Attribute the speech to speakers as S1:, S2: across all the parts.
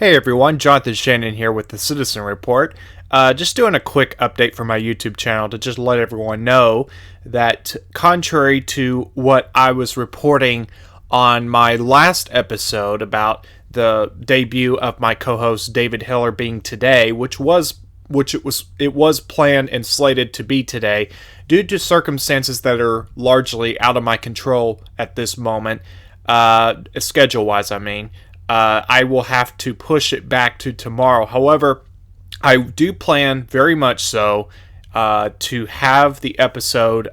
S1: Hey everyone, Jonathan Shannon here with the Citizen Report. Just doing a quick update for my YouTube channel to just let everyone know that contrary to what I was reporting on my last episode about the debut of my co-host David Hiller being today, it was planned and slated to be today, due to circumstances that are largely out of my control at this moment, schedule-wise, I mean. I will have to push it back to tomorrow. However, I do plan very much so to have the episode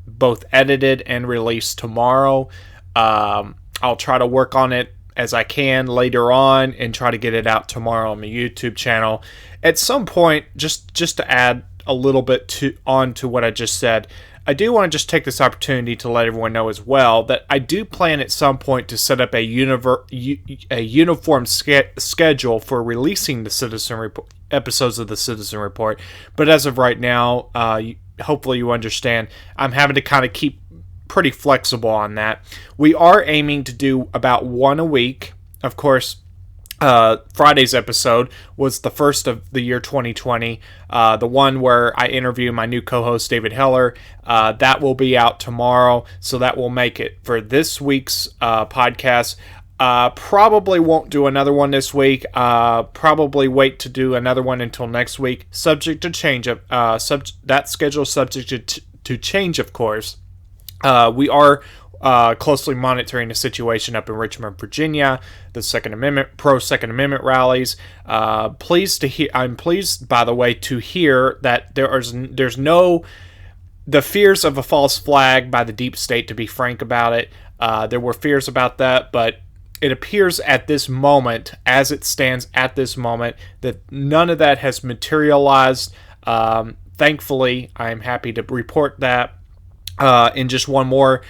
S1: both edited and released tomorrow. I'll try to work on it as I can later on and try to get it out tomorrow on my YouTube channel. At some point, just to add a little bit on to what I just said, I do want to just take this opportunity to let everyone know as well that I do plan at some point to set up a uniform schedule for releasing the Citizen Report episodes of the Citizen Report. But as of right now, hopefully you understand, I'm having to kind of keep pretty flexible on that. We are aiming to do about one a week. Of course, Friday's episode was the first of the year 2020, the one where I interview my new co-host David Heller. That will be out tomorrow, so that will make it for this week's podcast. Probably won't do another one this week. Probably wait to do another one until next week, subject to change. That schedule subject to change, of course. We are closely monitoring the situation up in Richmond, Virginia, the pro Second Amendment rallies. I'm pleased, by the way, to hear that there's no the fears of a false flag by the deep state. To be frank about it, there were fears about that, but it appears at this moment, as it stands at this moment, that none of that has materialized. Thankfully, I'm happy to report that. In just one more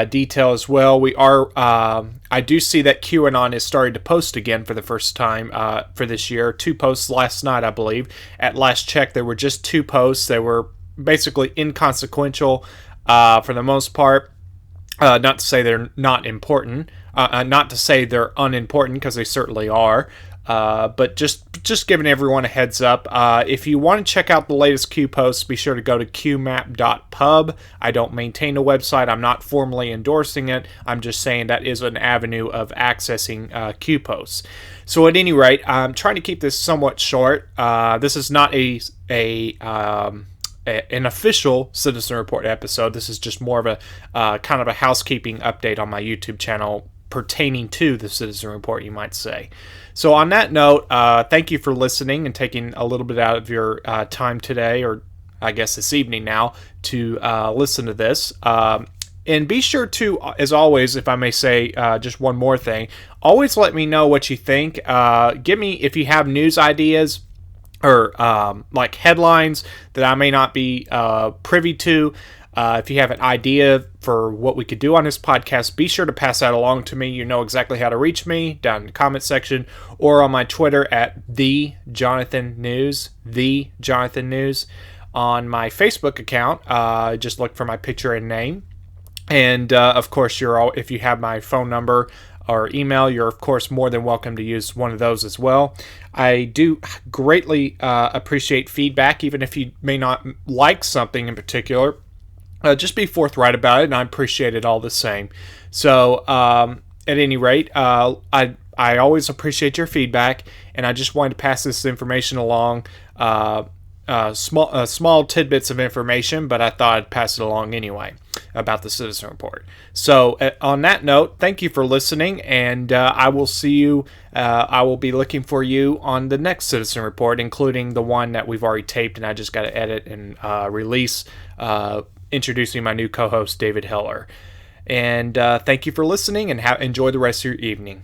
S1: detail as well, I do see that QAnon is starting to post again for the first time for this year. 2 posts last night, I believe. At last check, there were just 2 posts. They were basically inconsequential for the most part. Not to say they're not important. Not to say they're unimportant, because they certainly are. But just giving everyone a heads up. If you want to check out the latest Q posts, be sure to go to qmap.pub. I don't maintain a website. I'm not formally endorsing it. I'm just saying that is an avenue of accessing Q posts. So at any rate, I'm trying to keep this somewhat short. This is not an official Citizen Report episode. This is just more of a kind of a housekeeping update on my YouTube channel pertaining to the Citizen Report, you might say. So on that note, thank you for listening and taking a little bit out of your time today, or I guess this evening now, to listen to this. And be sure to, as always, if I may say just one more thing, always let me know what you think. Give me, if you have news ideas or like headlines that I may not be privy to. If you have an idea for what we could do on this podcast, be sure to pass that along to me. You know exactly how to reach me down in the comment section or on my Twitter at @TheJonathanNews, TheJonathanNews. On my Facebook account, just look for my picture and name. And of course, if you have my phone number or email, you're of course more than welcome to use one of those as well. I do greatly appreciate feedback, even if you may not like something in particular. Just be forthright about it, and I appreciate it all the same. So, at any rate, I always appreciate your feedback, and I just wanted to pass this information along. Small tidbits of information, but I thought I'd pass it along anyway about the Citizen Report. So, on that note, thank you for listening, and I will see you. I will be looking for you on the next Citizen Report, including the one that we've already taped, and I just got to edit and release. Introducing my new co-host, David Heller. And thank you for listening, and enjoy the rest of your evening.